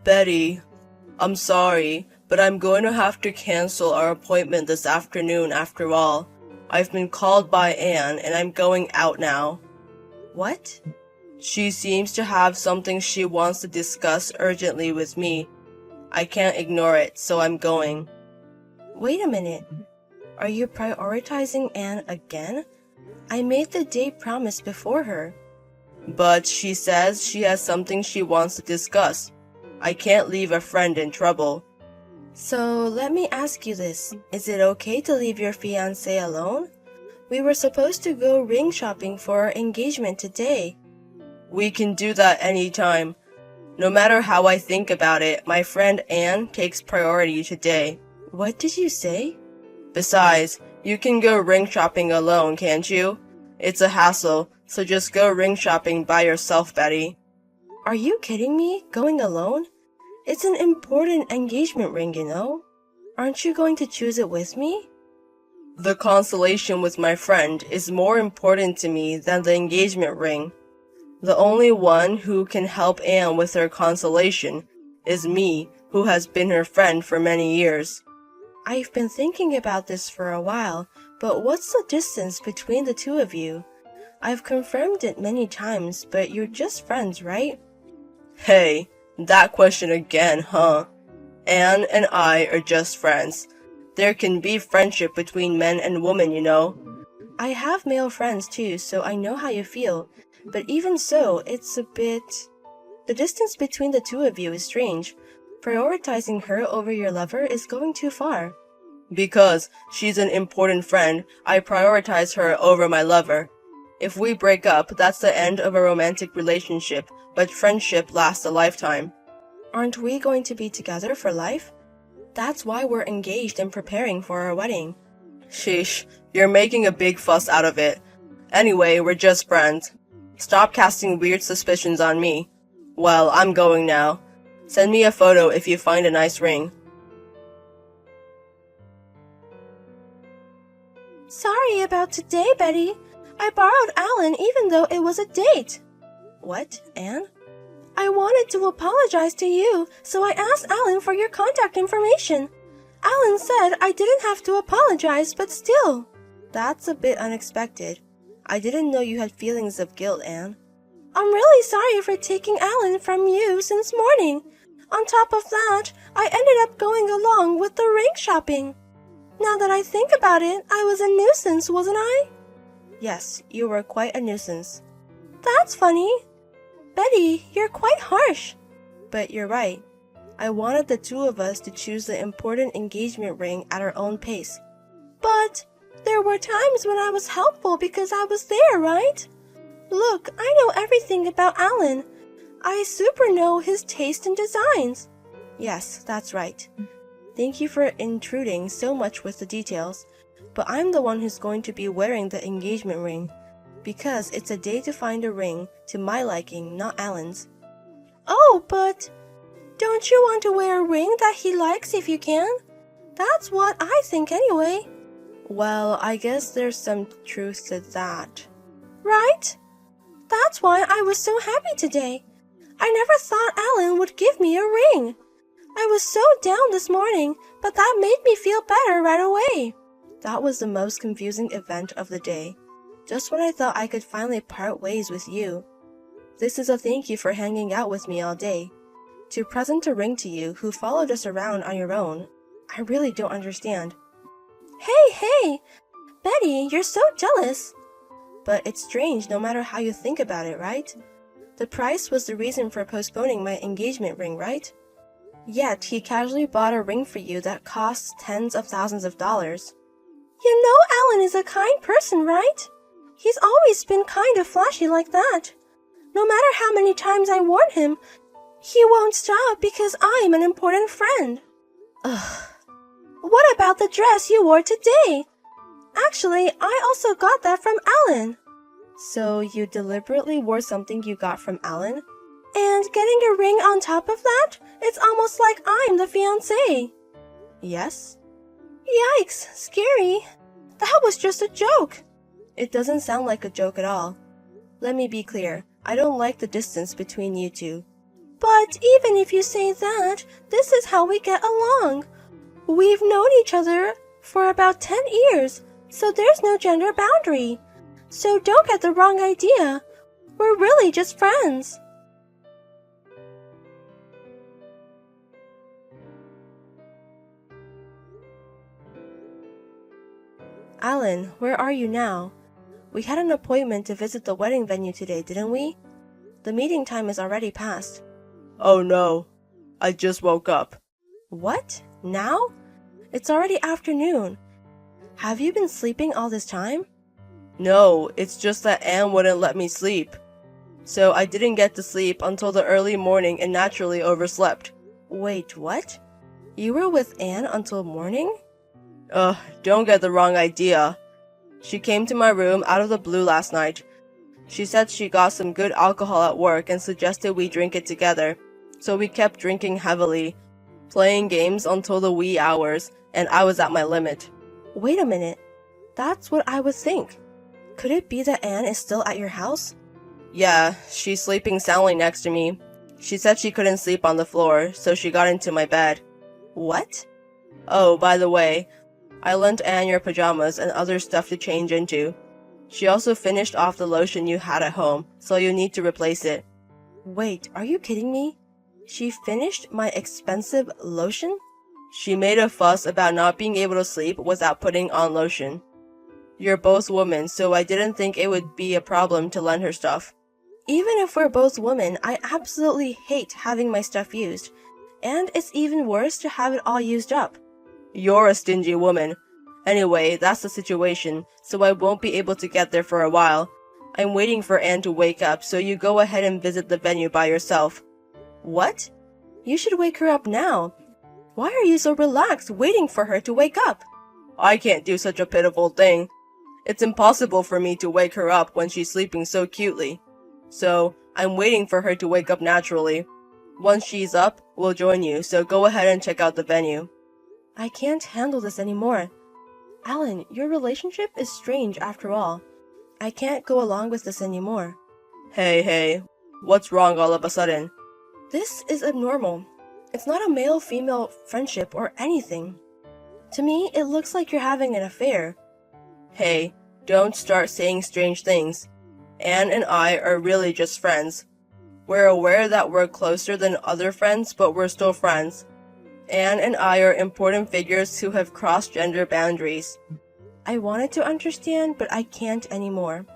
Betty, I'm sorry, but I'm going to have to cancel our appointment this afternoon after all. I've been called by Anne and I'm going out now. What? She seems to have something she wants to discuss urgently with me. I can't ignore it, so I'm going. Wait a minute. Are you prioritizing Anne again? I made the date promise before her. But she says she has something she wants to discuss. I can't leave a friend in trouble. So let me ask you this. Is it okay to leave your fiancé alone? We were supposed to go ring shopping for our engagement today. We can do that anytime. No matter how I think about it, my friend Anne takes priority today. What did you say? Besides, you can go ring shopping alone, can't you? It's a hassle, so just go ring shopping by yourself, Betty. Are you kidding me? Going alone? It's an important engagement ring, you know. Aren't you going to choose it with me? The consolation with my friend is more important to me than the engagement ring. The only one who can help Anne with her consolation is me, who has been her friend for many years. I've been thinking about this for a while, but what's the distance between the two of you? I've confirmed it many times, but you're just friends, right? Hey, that question again, huh? Anne and I are just friends. There can be friendship between men and women, you know. I have male friends too, so I know how you feel. But even so, it's a bit... The distance between the two of you is strange. Prioritizing her over your lover is going too far. Because she's an important friend, I prioritize her over my lover. If we break up, that's the end of a romantic relationship, but friendship lasts a lifetime. Aren't we going to be together for life? That's why we're engaged and preparing for our wedding. Sheesh, you're making a big fuss out of it. Anyway, we're just friends. Stop casting weird suspicions on me. Well, I'm going now. Send me a photo if you find a nice ring. Sorry about today, Betty. I borrowed Alan even though it was a date. What, Anne? I wanted to apologize to you, so I asked Alan for your contact information. Alan said I didn't have to apologize, but still. That's a bit unexpected. I didn't know you had feelings of guilt, Anne. I'm really sorry for taking Alan from you since morning. On top of that, I ended up going along with the ring shopping. Now that I think about it, I was a nuisance, wasn't I? Yes, you were quite a nuisance. That's funny. Betty, you're quite harsh. But you're right. I wanted the two of us to choose the important engagement ring at our own pace. But there were times when I was helpful because I was there, right? Look, I know everything about Alan. I super know his taste in designs. Yes, that's right. Thank you for intruding so much with the details, but I'm the one who's going to be wearing the engagement ring, because it's a day to find a ring to my liking, not Alan's. Oh, but don't you want to wear a ring that he likes if you can? That's what I think anyway. Well, I guess there's some truth to that. Right? That's why I was so happy today. I never thought Alan would give me a ring. I was so down this morning, but that made me feel better right away. That was the most confusing event of the day. Just when I thought I could finally part ways with you. This is a thank you for hanging out with me all day. To present a ring to you who followed us around on your own, I really don't understand. Hey, Betty, you're so jealous. But it's strange no matter how you think about it, right? The price was the reason for postponing my engagement ring, right? Yet he casually bought a ring for you that costs tens of thousands of dollars. You know Alan is a kind person, right? He's always been kind of flashy like that. No matter how many times I warn him, he won't stop because I'm an important friend. Ugh. What about the dress you wore today? Actually, I also got that from Alan. So you deliberately wore something you got from Alan? And getting a ring on top of that? It's almost like I'm the fiancé. Yes? Yikes, scary. That was just a joke. It doesn't sound like a joke at all. Let me be clear. I don't like the distance between you two. But even if you say that, this is how we get along. We've known each other for about 10 years, so there's no gender boundary. So don't get the wrong idea. We're really just friends. Alan, where are you now? We had an appointment to visit the wedding venue today, didn't we? The meeting time is already past. Oh no, I just woke up. What? Now? It's already afternoon. Have you been sleeping all this time? No, it's just that Anne wouldn't let me sleep. So I didn't get to sleep until the early morning and naturally overslept. Wait, what? You were with Anne until morning? Don't get the wrong idea. She came to my room out of the blue last night. She said she got some good alcohol at work and suggested we drink it together. So we kept drinking heavily, playing games until the wee hours, and I was at my limit. Wait a minute. That's what I would think. Could it be that Anne is still at your house? Yeah, she's sleeping soundly next to me. She said she couldn't sleep on the floor, so she got into my bed. What? Oh, by the way, I lent Anne your pajamas and other stuff to change into. She also finished off the lotion you had at home, so you need to replace it. Wait, are you kidding me? She finished my expensive lotion? She made a fuss about not being able to sleep without putting on lotion. You're both women, so I didn't think it would be a problem to lend her stuff. Even if we're both women, I absolutely hate having my stuff used. And it's even worse to have it all used up. You're a stingy woman. Anyway, that's the situation, so I won't be able to get there for a while. I'm waiting for Anne to wake up, so you go ahead and visit the venue by yourself. What? You should wake her up now. Why are you so relaxed waiting for her to wake up? I can't do such a pitiful thing. It's impossible for me to wake her up when she's sleeping so cutely. So, I'm waiting for her to wake up naturally. Once she's up, we'll join you, so go ahead and check out the venue. I can't handle this anymore. Alan, your relationship is strange after all. I can't go along with this anymore. Hey, what's wrong all of a sudden? This is abnormal. It's not a male-female friendship or anything. To me, it looks like you're having an affair. Hey, don't start saying strange things. Anne and I are really just friends. We're aware that we're closer than other friends, but we're still friends. Anne and I are important figures who have crossed gender boundaries. I wanted to understand, but I can't anymore.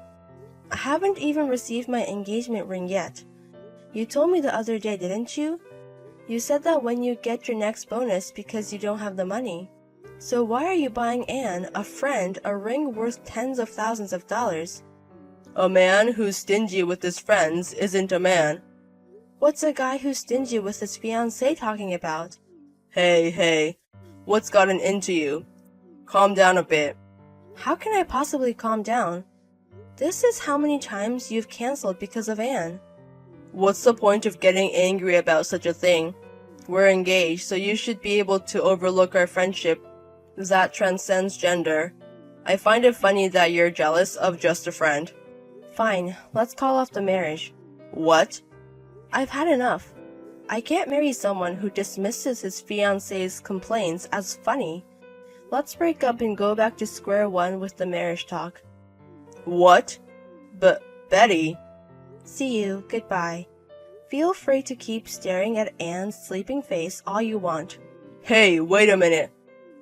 I haven't even received my engagement ring yet. You told me the other day, didn't you? You said that when you get your next bonus because you don't have the money. So why are you buying Anne, a friend, a ring worth tens of thousands of dollars? A man who's stingy with his friends isn't a man. What's a guy who's stingy with his fiancé talking about? Hey, what's gotten into you? Calm down a bit. How can I possibly calm down? This is how many times you've canceled because of Anne. What's the point of getting angry about such a thing? We're engaged, so you should be able to overlook our friendship that transcends gender. I find it funny that you're jealous of just a friend. Fine, let's call off the marriage. What? I've had enough. I can't marry someone who dismisses his fiancé's complaints as funny. Let's break up and go back to square one with the marriage talk. What? But, Betty... See you, goodbye. Feel free to keep staring at Anne's sleeping face all you want. Hey, wait a minute.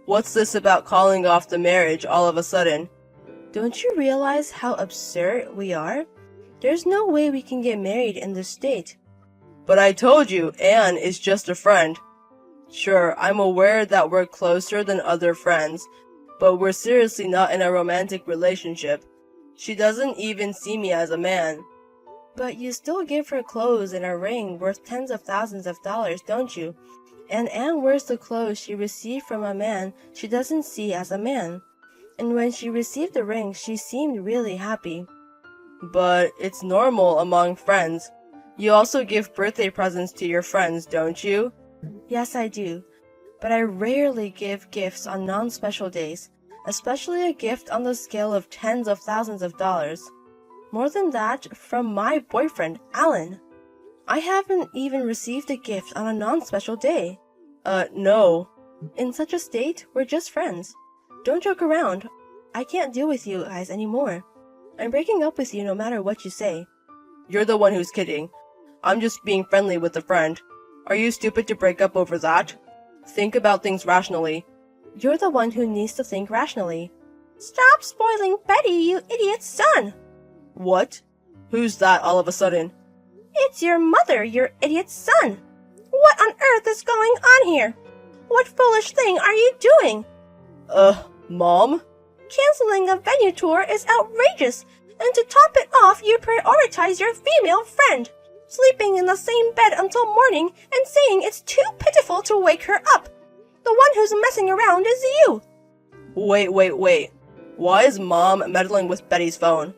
What's this about calling off the marriage all of a sudden? Don't you realize how absurd we are? There's no way we can get married in this state. But I told you, Anne is just a friend. Sure, I'm aware that we're closer than other friends, but we're seriously not in a romantic relationship. She doesn't even see me as a man. But you still give her clothes and a ring worth tens of thousands of dollars, don't you? And Anne wears the clothes she received from a man she doesn't see as a man. And when she received the ring, she seemed really happy. But it's normal among friends. You also give birthday presents to your friends, don't you? Yes, I do. But I rarely give gifts on non-special days, especially a gift on the scale of tens of thousands of dollars. More than that, from my boyfriend, Alan. I haven't even received a gift on a non-special day. No. In such a state, we're just friends. Don't joke around. I can't deal with you guys anymore. I'm breaking up with you no matter what you say. You're the one who's kidding. I'm just being friendly with a friend. Are you stupid to break up over that? Think about things rationally. You're the one who needs to think rationally. Stop spoiling Betty, you idiot son! What? Who's that all of a sudden? It's your mother, your idiot son! What on earth is going on here? What foolish thing are you doing? Mom? Canceling a venue tour is outrageous, and to top it off, you prioritize your female friend, sleeping in the same bed until morning and saying it's too pitiful to wake her up. The one who's messing around is you. Wait. Why is Mom meddling with Betty's phone?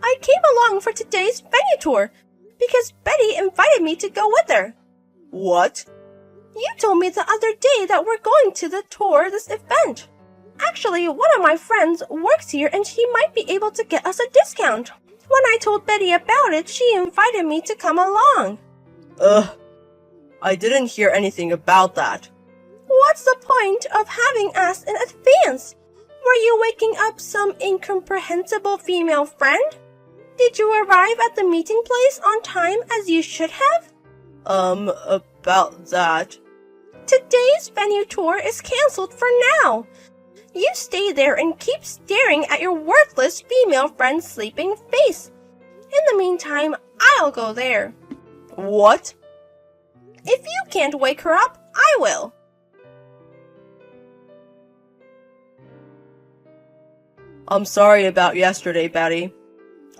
I came along for today's venue tour because Betty invited me to go with her. What? You told me the other day that we're going to the tour this event. Actually, one of my friends works here and he might be able to get us a discount. When I told Betty about it, she invited me to come along. I didn't hear anything about that. What's the point of having asked in advance? Were you waking up some incomprehensible female friend? Did you arrive at the meeting place on time as you should have? About that. Today's venue tour is canceled for now. You stay there and keep staring at your worthless female friend's sleeping face. In the meantime, I'll go there. What? If you can't wake her up, I will. I'm sorry about yesterday, Betty.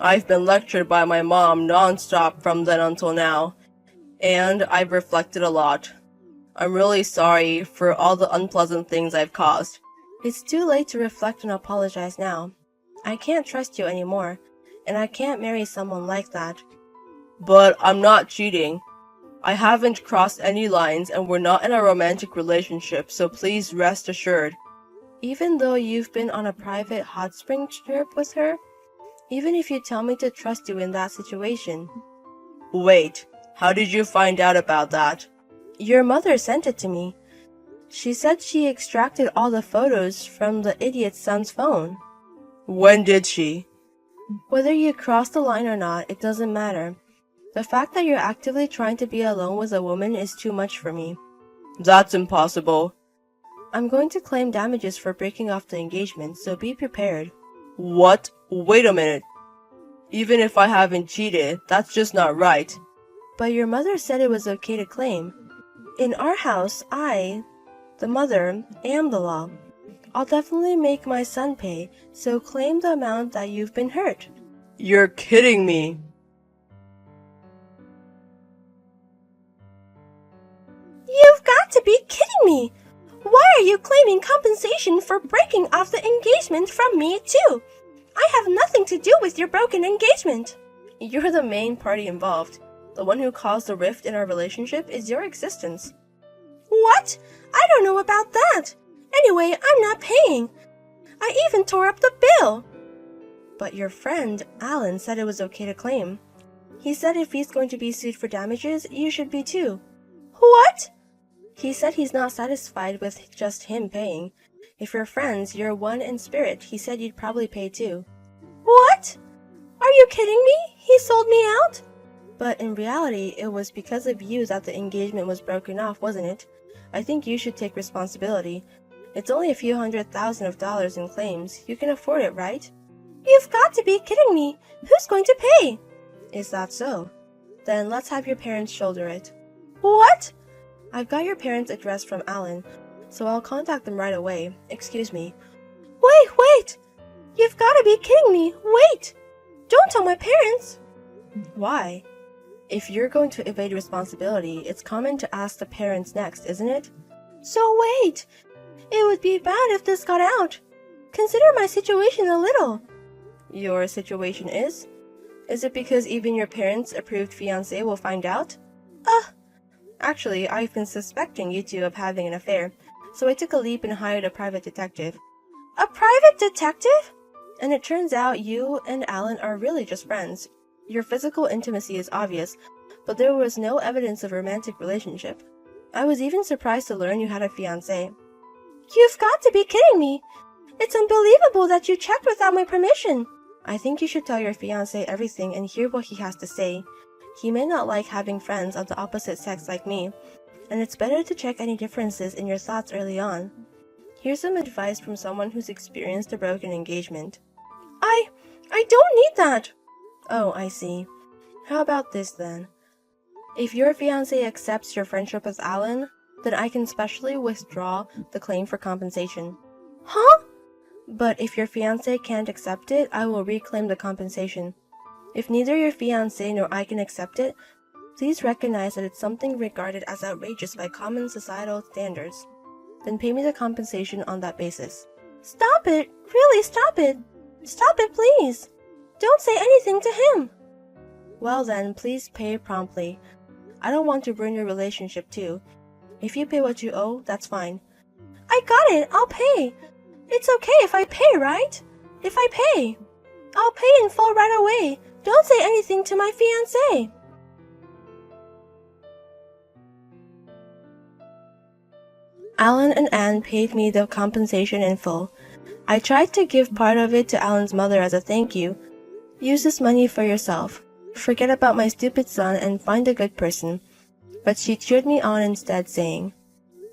I've been lectured by my mom non-stop from then until now, and I've reflected a lot. I'm really sorry for all the unpleasant things I've caused. It's too late to reflect and apologize now. I can't trust you anymore, and I can't marry someone like that. But I'm not cheating. I haven't crossed any lines and we're not in a romantic relationship, so please rest assured. Even though you've been on a private hot spring trip with her? Even if you tell me to trust you in that situation. Wait, how did you find out about that? Your mother sent it to me. She said she extracted all the photos from the idiot's son's phone. When did she? Whether you cross the line or not, it doesn't matter. The fact that you're actively trying to be alone with a woman is too much for me. That's impossible. I'm going to claim damages for breaking off the engagement, so be prepared. What? Wait a minute. Even if I haven't cheated, that's just not right. But your mother said it was okay to claim. In our house, I, the mother, am the law. I'll definitely make my son pay, so claim the amount that you've been hurt. You're kidding me. You've got to be kidding me! Why are you claiming compensation for breaking off the engagement from me too? I have nothing to do with your broken engagement. You're the main party involved. The one who caused the rift in our relationship is your existence. What? I don't know about that. Anyway, I'm not paying. I even tore up the bill. But your friend, Alan, said it was okay to claim. He said if he's going to be sued for damages, you should be too. What? He said he's not satisfied with just him paying. If you're friends, you're one in spirit. He said you'd probably pay too. What? Are you kidding me? He sold me out? But in reality, it was because of you that the engagement was broken off, wasn't it? I think you should take responsibility. It's only a few $100,000 in claims. You can afford it, right? You've got to be kidding me. Who's going to pay? Is that so? Then let's have your parents shoulder it. What? I've got your parents' address from Alan, so I'll contact them right away. Excuse me. Wait! You've got to be kidding me. Wait! Don't tell my parents. Why? If you're going to evade responsibility, it's common to ask the parents next, isn't it? So wait! It would be bad if this got out. Consider my situation a little. Your situation is? Is it because even your parents' approved fiancé will find out? Actually, I've been suspecting you two of having an affair, so I took a leap and hired a private detective. A private detective? And it turns out you and Alan are really just friends. Your physical intimacy is obvious, but there was no evidence of a romantic relationship. I was even surprised to learn you had a fiancé. You've got to be kidding me! It's unbelievable that you checked without my permission! I think you should tell your fiancé everything and hear what he has to say. He may not like having friends of the opposite sex like me, and it's better to check any differences in your thoughts early on. Here's some advice from someone who's experienced a broken engagement. I don't need that! Oh, I see. How about this then? If your fiancé accepts your friendship with Alan, then I can specially withdraw the claim for compensation. Huh? But if your fiancé can't accept it, I will reclaim the compensation. If neither your fiancé nor I can accept it, please recognize that it's something regarded as outrageous by common societal standards. Then pay me the compensation on that basis. Stop it! Really, stop it! Stop it, please! Don't say anything to him! Well then, please pay promptly. I don't want to ruin your relationship too. If you pay what you owe, that's fine. I got it! I'll pay! It's okay if I pay, right? If I pay. I'll pay in full right away. Don't say anything to my fiancé. Alan and Anne paid me the compensation in full. I tried to give part of it to Alan's mother as a thank you. Use this money for yourself. Forget about my stupid son and find a good person. But she cheered me on instead, saying,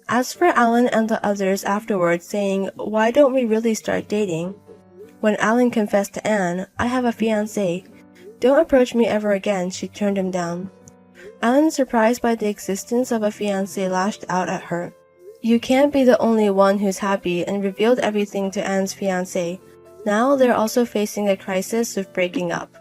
as for Alan and the others afterwards saying, why don't we really start dating? When Alan confessed to Anne, I have a fiancé. Don't approach me ever again, she turned him down. Alan, surprised by the existence of a fiancé, lashed out at her. You can't be the only one who's happy, and revealed everything to Anne's fiancé. Now they're also facing a crisis of breaking up.